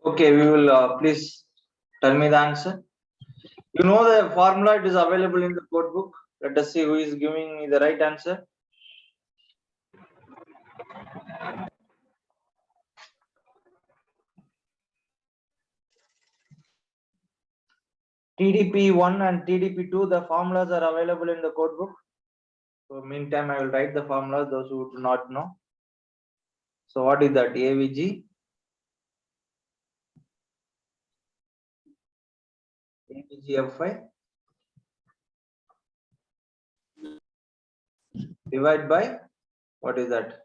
Okay, we will please tell me the answer. You know the formula, it is available in the code book. Let us see who is giving me the right answer. TDP1 and TDP2, the formulas are available in the code book. So meantime, I will write the formulas, those who do not know. So what is that? AVG, AVGFI divide by, what is that?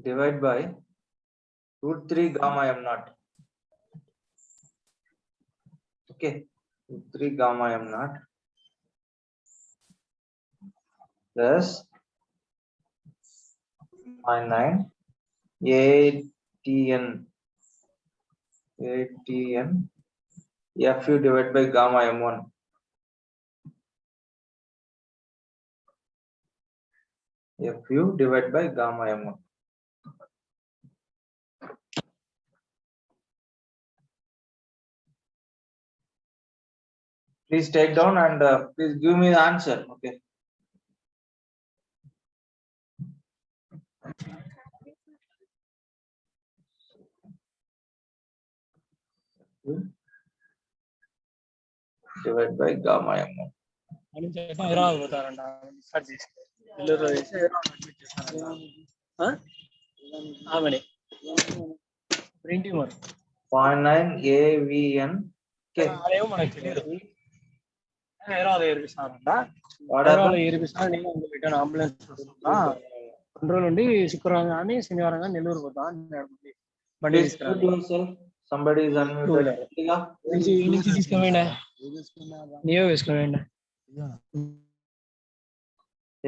Divide by root 3 gamma m naught. Okay, root 3 gamma m naught plus 0.9 ATN FU divided by gamma m1. FU divided by gamma m1. Please take down and please give me the answer. Okay. Divided by gamma m1. Printing 0.9 AVN. Okay. What happened? Ambulance రెండు రోజులు ఉండి శుక్రవారం కానీ శనివారం కానీ నెల్లూరు పోతా బండి తీసుకురా. Somebody is unmuted. నుంచి తీసుకుపోయిండా నీవే వేసుకుపోయిండా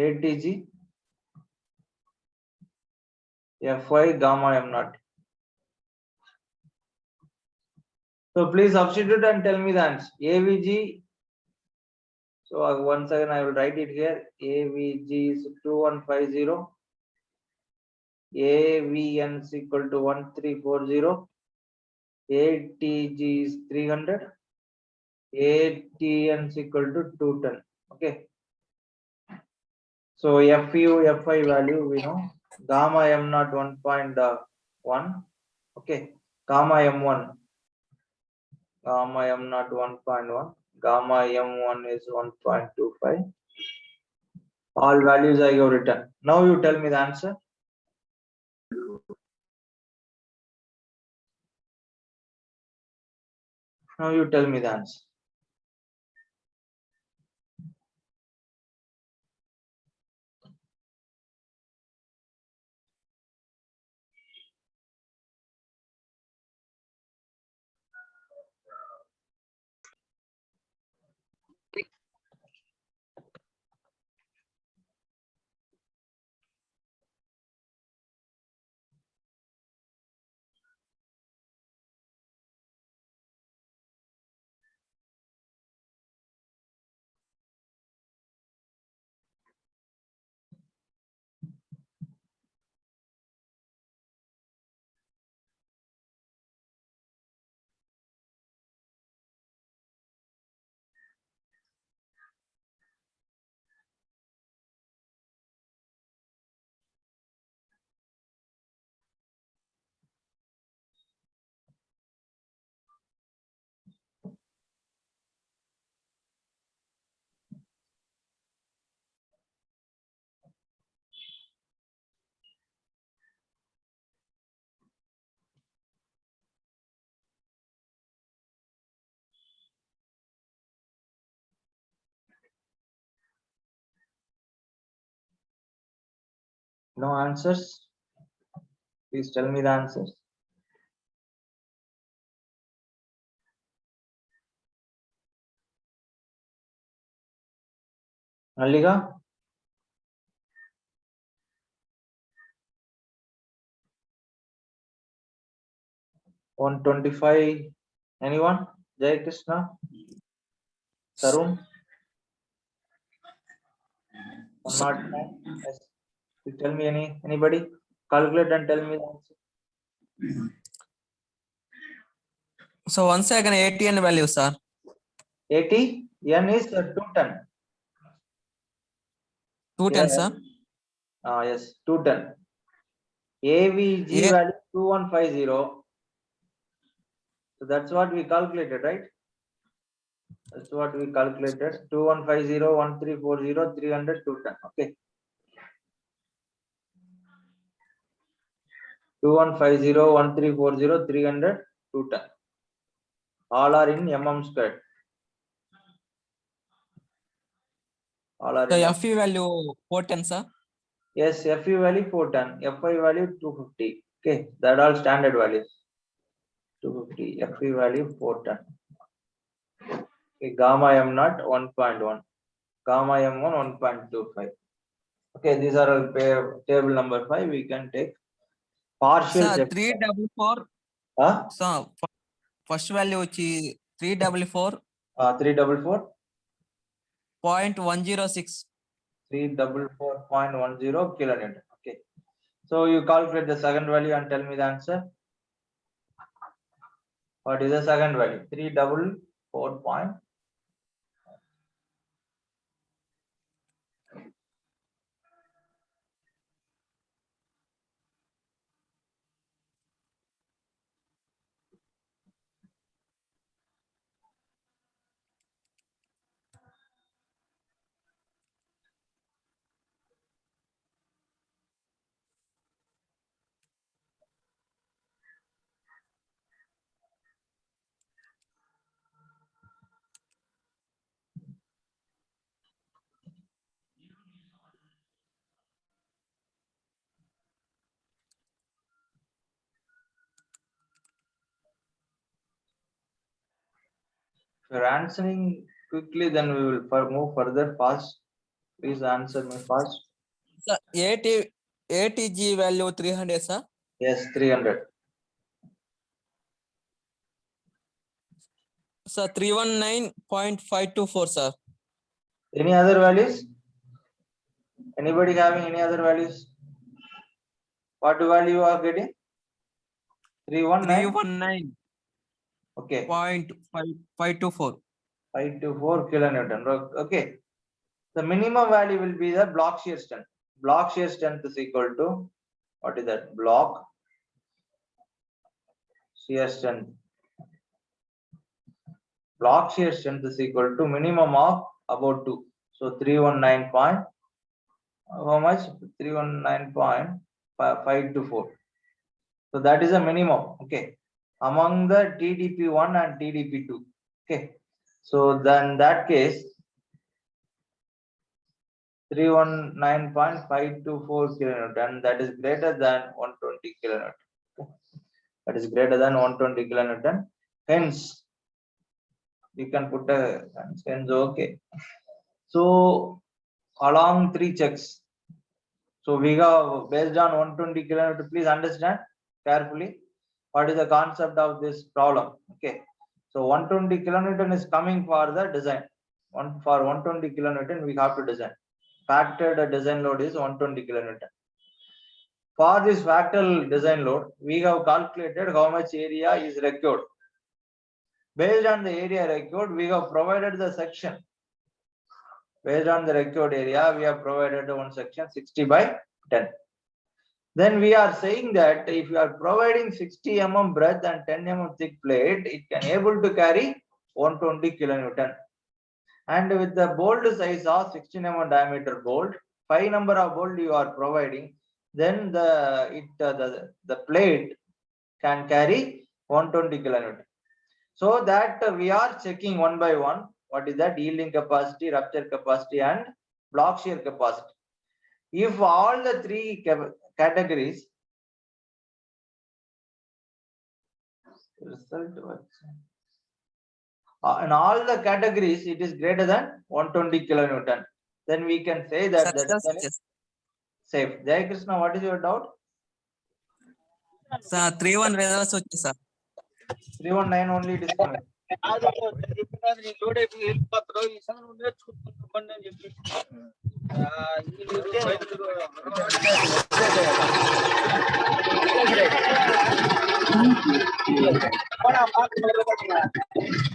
8 dg Fy gamma m naught. So please substitute and tell me the answer. AVG. So once again I will write it here. AVG is 2150. AVN is equal to 1340. ATG is 300. ATN is equal to 210. Okay. So FU, Fy value we know. Gamma m naught 1.1. Okay. Gamma m1. Gamma m naught 1.1. Gamma m1 is 1.25. All values I have written. Now you tell me the answer. Now you tell me the answer. No answers? Please tell me the answers. Mallika? 125. Anyone? Jai Krishna? Tarun? 109. Yes. You tell me anybody? Calculate and tell me the answer. So once again, ATN value, sir. 80. N is 210. 210, sir. Yes, 210. AVG Yeah. value 2150. So that's what we calculated, right? That's what we calculated. 2150, 1340, 300, 210. Okay. 2150, 1340, 300, 210. All are in mm squared. All are So in FE value 410, sir. Yes, FE value 410, FI value 250. Okay, that all standard values. 250, FE value 410. Okay, gamma m naught 1.1, gamma m1 1.25. Okay, these are all table number 5. We can take partial. Sir, 344. Huh? So first value which is 344. 344. 0.106. 344.10 kilonewton. Okay. So you calculate the second value and tell me the answer. What is the second value? 344. If you're answering quickly, then we will move further fast. Please answer me fast. Sir, ATG value 300, sir. Yes, 300. Sir, 319.524, sir. Any other values? Anybody having any other values? What value you are getting? 319. 319.524. Okay. 524 kilonewton. Okay. The minimum value will be the block shear strength. Block shear strength is equal to, what is that? Block shear strength. Block shear strength is equal to minimum of about 2. So 319 point, how much? 319.524. So that is a minimum. Okay. Among the TDP1 and TDP2. Okay. So then that case, 319.524 kilonewton, that is greater than 120 kilonewton. Okay. That is greater than 120 kilonewton. Hence, you can put a hence okay. So along 3 checks. So we have based on 120 kilonewton. Please understand carefully what is the concept of this problem. Okay. So 120 kilonewton is coming for the design. For 120 kilonewton, we have to design. Factored design load is 120 kilonewton. For this factored design load, we have calculated how much area is required. Based on the area required, we have provided the section. Based on the required area, we have provided one section 60 by 10. Then we are saying that if you are providing 60 mm breadth and 10 mm thick plate, it can able to carry 120 kilonewton. And with the bolt size of 16 mm diameter bolt, 5 number of bolt you are providing, then the plate can carry 120 kilonewton. So that we are checking one by one. What is that? Yielding capacity, rupture capacity, and block shear capacity. If all the 3 categories, in all the categories, it is greater than 120 kilonewton, then we can say that the design is safe. Jai Krishna, what is your doubt? Sir, 31 results, sir. 319 only it is coming.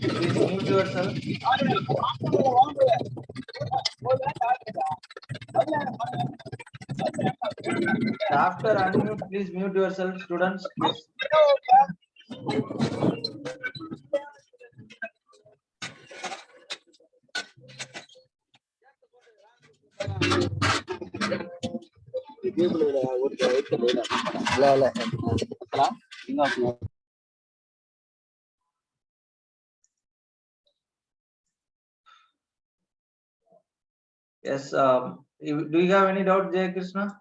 Please mute yourself. After unmute, please mute yourself, students, please. Yes, do you have any doubt, Jay Krishna?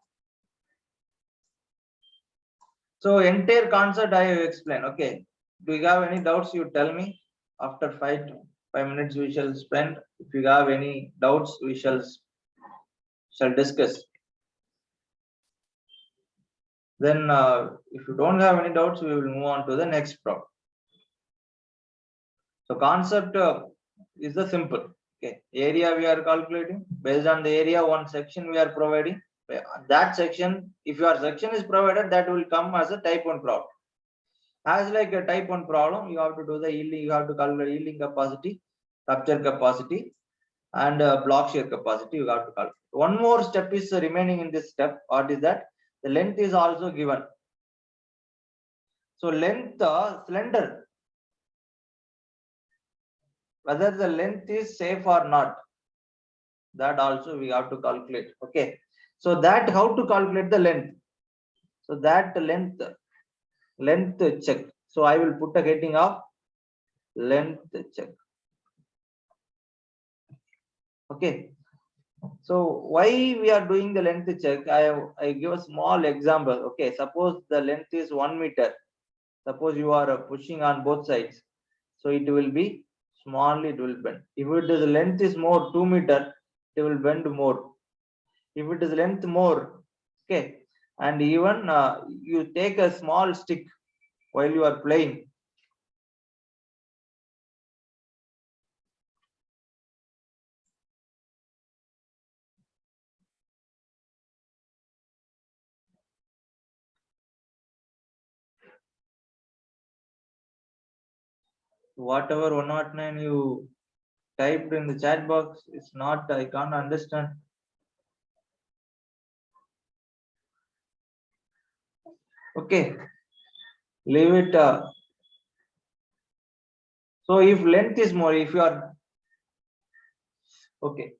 So entire concept I have explained. Okay. Do you have any doubts? You tell me. After 5 minutes we shall spend. If you have any doubts, we shall discuss. Then if you don't have any doubts, we will move on to the next problem. So concept is the simple. Okay, area we are calculating based on the area one section we are providing. That section, if your section is provided, that will come as a type 1 problem. As like a type 1 problem, you have to do the yielding, you have to calculate yielding capacity, rupture capacity, and block shear capacity. You have to calculate. One more step is remaining in this step. What is that? The length is also given. So length slender, whether the length is safe or not, that also we have to calculate. Okay, so that how to calculate the length? So that length check. So I will put a heading of length check. Okay, so why we are doing the length check? I give a small example. Okay, suppose the length is 1 meter. Suppose you are pushing on both sides, so it will be small, it will bend. If it is length is more 2 meter, it will bend more. If it is length more, okay, and even you take a small stick while you are playing. Whatever 109 you typed in the chat box, it's not, I can't understand. Okay, leave it. So if length is more, if you are okay,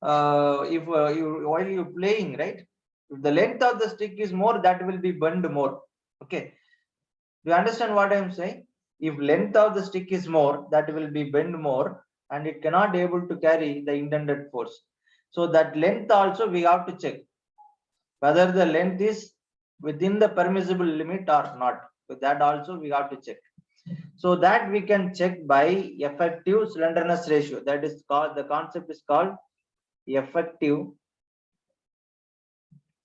if while you playing, right, if the length of the stick is more, that will be bend more. Okay, do you understand what I am saying? If length of the stick is more, that will be bend more, and it cannot able to carry the intended force. So that length also we have to check whether the length is within the permissible limit or not. So that also we have to check. So that we can check by effective slenderness ratio. That is called, the concept is called effective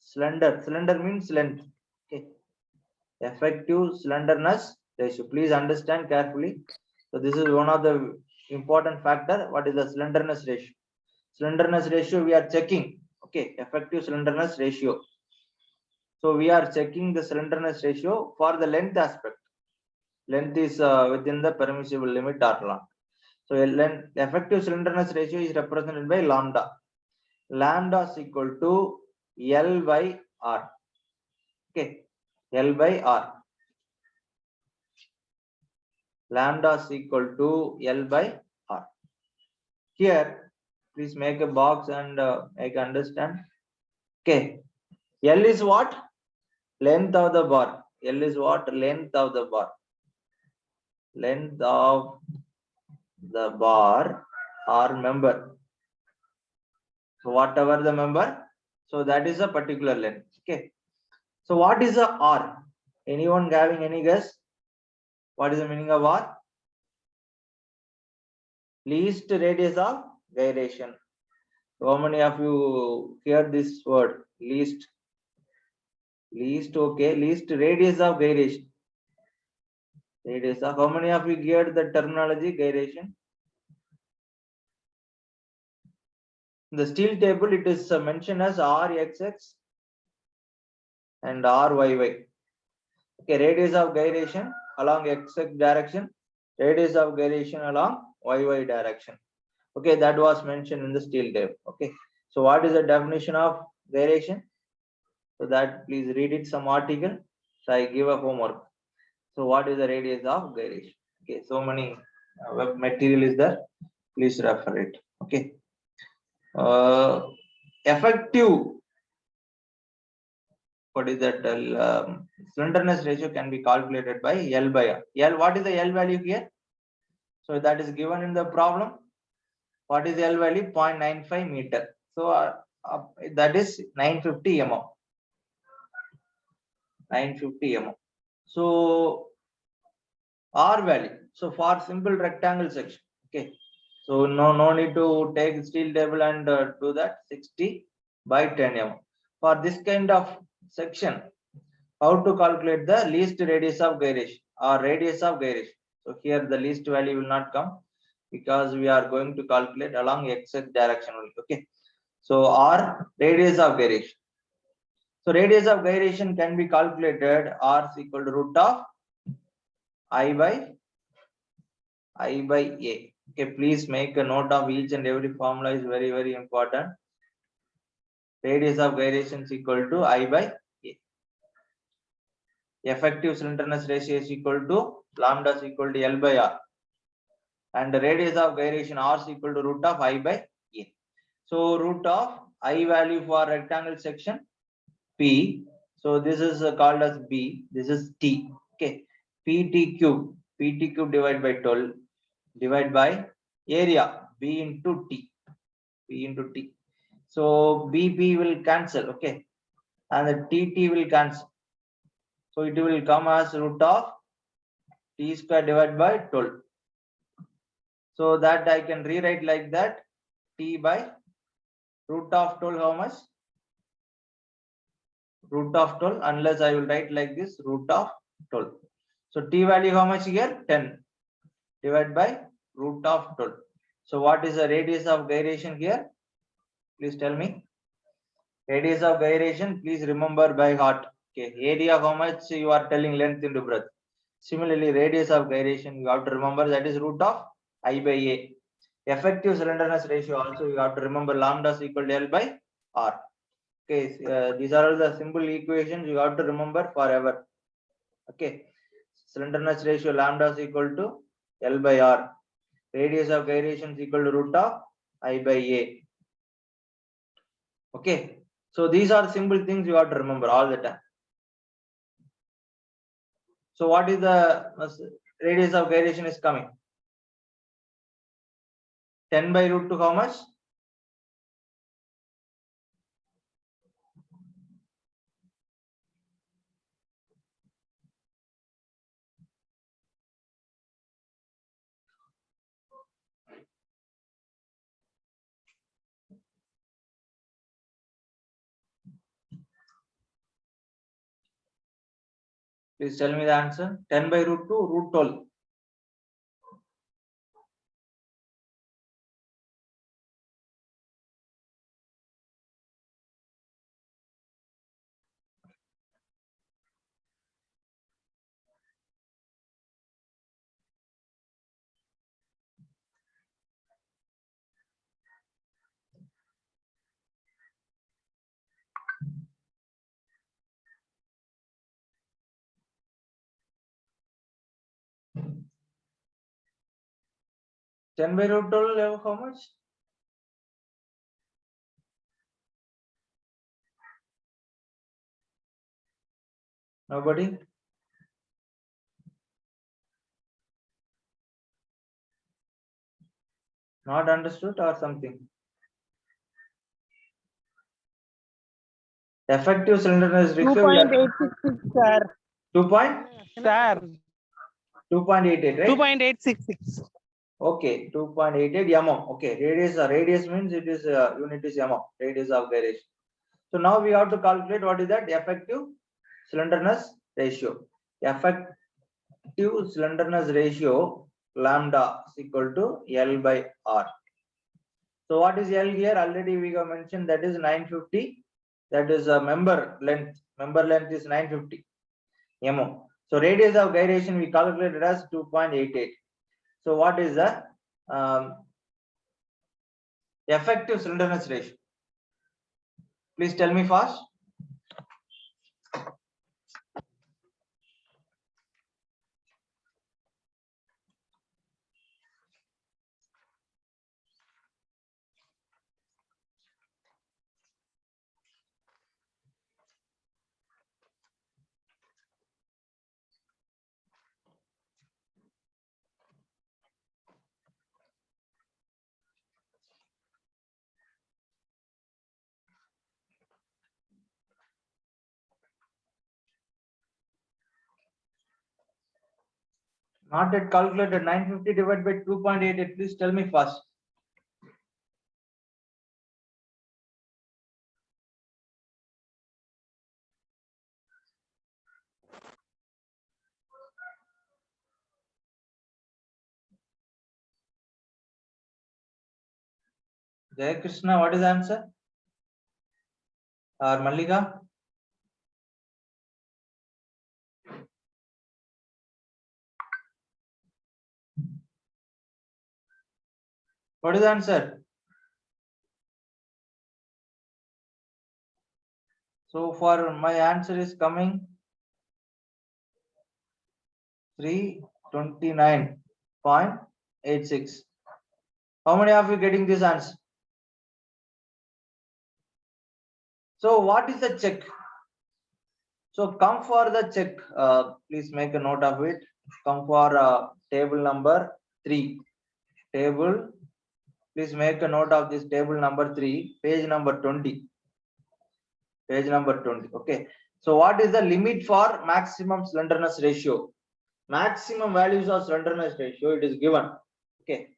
slender means length. Okay, effective slenderness ratio. Please understand carefully. So this is one of the important factor. What is the slenderness ratio? Slenderness ratio we are checking. Okay, effective slenderness ratio. So we are checking the slenderness ratio for the length aspect. Length is within the permissible limit or not. So effective slenderness ratio is represented by lambda. Lambda is equal to L by R. Okay, L by R. Lambda is equal to L by R. Here, please make a box and make understand. Okay, L is what? Length of the bar. L is what? Length of the bar. Length of the bar or member. So whatever the member, so that is a particular length. Okay. So what is a R? Anyone having any guess? What is the meaning of R? Least radius of gyration. So how many of you hear this word? Least. Least, okay. Least radius of gyration. Radius of, how many of you geared the terminology gyration? In the steel table, it is mentioned as RXX and RYY. Okay, radius of gyration along XX direction, radius of gyration along YY direction. Okay, that was mentioned in the steel table. Okay, so what is the definition of gyration? So that please read it, some article. So I give a homework. So what is the radius of gyration? Okay, so many web material is there. Please refer it. Okay. Effective, what is that? Slenderness ratio can be calculated by L by R. L, what is the L value here? So that is given in the problem. What is the L value? 0.95 meter. So that is 950 mm. 950 mm. So R value. So for simple rectangle section. Okay. So no need to take steel table and do that. 60 by 10 mm. For this kind of section, how to calculate the least radius of gyration or radius of gyration? So here the least value will not come because we are going to calculate along x-axis direction only. Okay. So R, radius of gyration. So radius of gyration can be calculated R is equal to root of I by A. Okay, please make a note of each and every formula is very important. Radius of gyration is equal to I by A. Effective slenderness ratio is equal to lambda is equal to L by R. And the radius of gyration R is equal to root of I by A. So root of I value for rectangle section P. So this is called as B. This is T. Okay. PT cube divided by 12 divided by area B into T. B into T. So BP will cancel. Okay. And the TT will cancel. So it will come as root of T square divided by 12. So that I can rewrite like that. T by root of 12, how much? Root of 12, unless I will write like this, root of 12. So T value how much here? 10 divided by root of 12. So what is the radius of gyration here? Please tell me. Radius of gyration, please remember by heart. Okay, area how much you are telling length into breadth. Similarly, radius of gyration you have to remember, that is root of I by A. Effective slenderness ratio also you have to remember, lambda is equal to L by R. Okay, these are all the simple equations you have to remember forever. Okay, slenderness ratio lambda is equal to L by R. Radius of gyration is equal to root of I by A. Okay, so these are simple things you have to remember all the time. So what is the radius of gyration is coming? 10 by root 2, how much? Please tell me the answer. 10 by root 2, root 12. Ten by root 12, how much? Nobody? Not understood or something? Effective slenderness ratio. 2.866, sir. 2 point? Sir. 2.88, right? 2.866. Okay, 2.88 mm. Okay, radius means it is unit is mm, radius of gyration. So now we have to calculate what is that effective slenderness ratio. slenderness ratio lambda is equal to L by R. So what is L here? Already we have mentioned that is 950. That is a member length. Member length is 950 mm. So radius of gyration we calculated as 2.88. So what is the effective slenderness ratio? Please tell me fast. Not yet calculated. 950 divided by 2.88. Please tell me fast. Jai Krishna, what is the answer? Or Mallika? What is the answer? So for my answer is coming 329.86. How many of you getting this answer? So what is the check? So come for the check. Please make a note of it. Come for table number 3. Table. Please make a note of this table number 3, page number 20. Page number 20. Okay. So what is the limit for maximum slenderness ratio? Maximum values of slenderness ratio, it is given. Okay.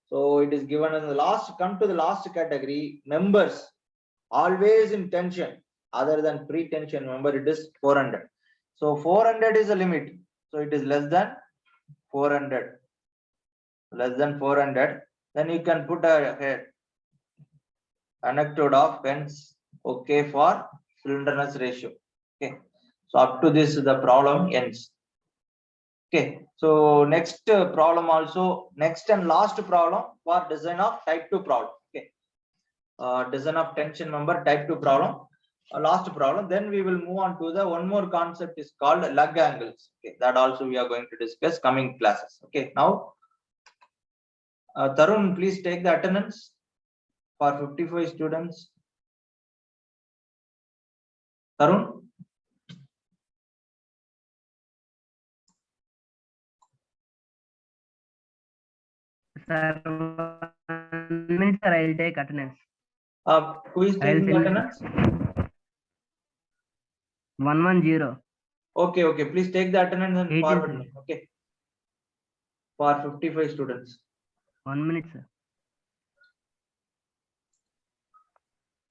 So it is given in the last, come to the last category, members always in tension other than pre-tension member, it is 400. So 400 is the limit. So it is less than 400. Less than 400. Then you can put a anecdote of hence okay for slenderness ratio. Okay. So up to this the problem ends. Okay. So next problem also, next and last problem for design of type 2 problem. Okay. Design of tension member type 2 problem. Last problem. Then we will move on to the one more concept is called lug angles. Okay. That also we are going to discuss coming classes. Okay. Now Tarun, please take the attendance for 55 students. Tarun. Sir, 1 minute, sir. I'll take attendance. Who is taking the attendance? 110. Okay, okay. Please take the attendance and 18, forward sir. me. Okay. For 55 students. 1 minute, sir.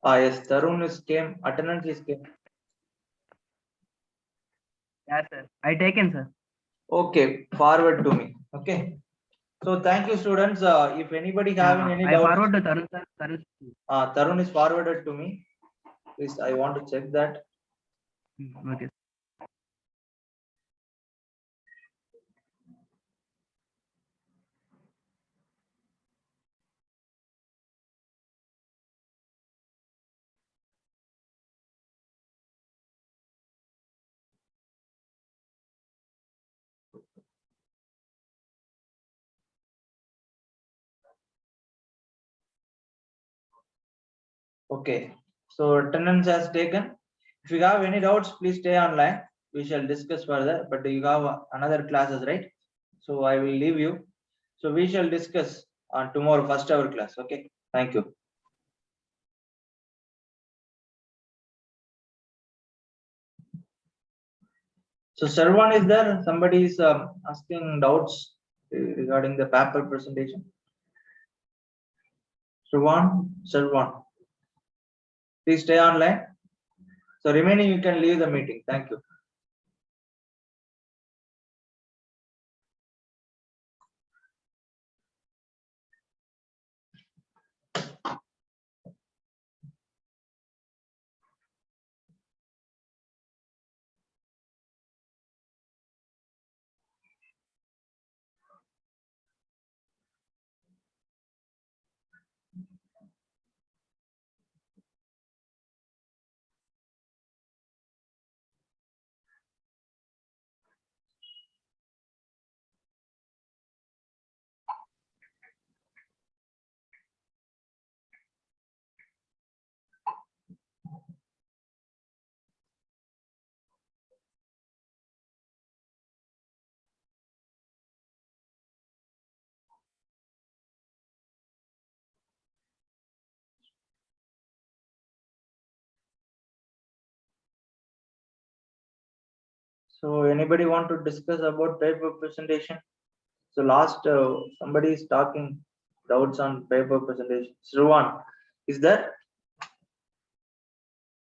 Yes, Tarun is came. Attendance is came. Yeah, sir. I taken, sir. Okay, forward to me. Okay. So thank you, students. If anybody having any I doubts, forward to Tarun, sir. Tarun is forwarded to me. Please, I want to check that. Okay. Okay. So attendance has taken. If you have any doubts, please stay online. We shall discuss further. But you have another classes, right? So I will leave you. So we shall discuss on tomorrow, first hour class. Okay. Thank you. So Sarwan is there. Somebody is asking doubts regarding the paper presentation. Sarwan. Please stay online. So remaining, you can leave the meeting. Thank you. So anybody want to discuss about paper presentation? So last somebody is talking doubts on paper presentation. Sruvan, is there?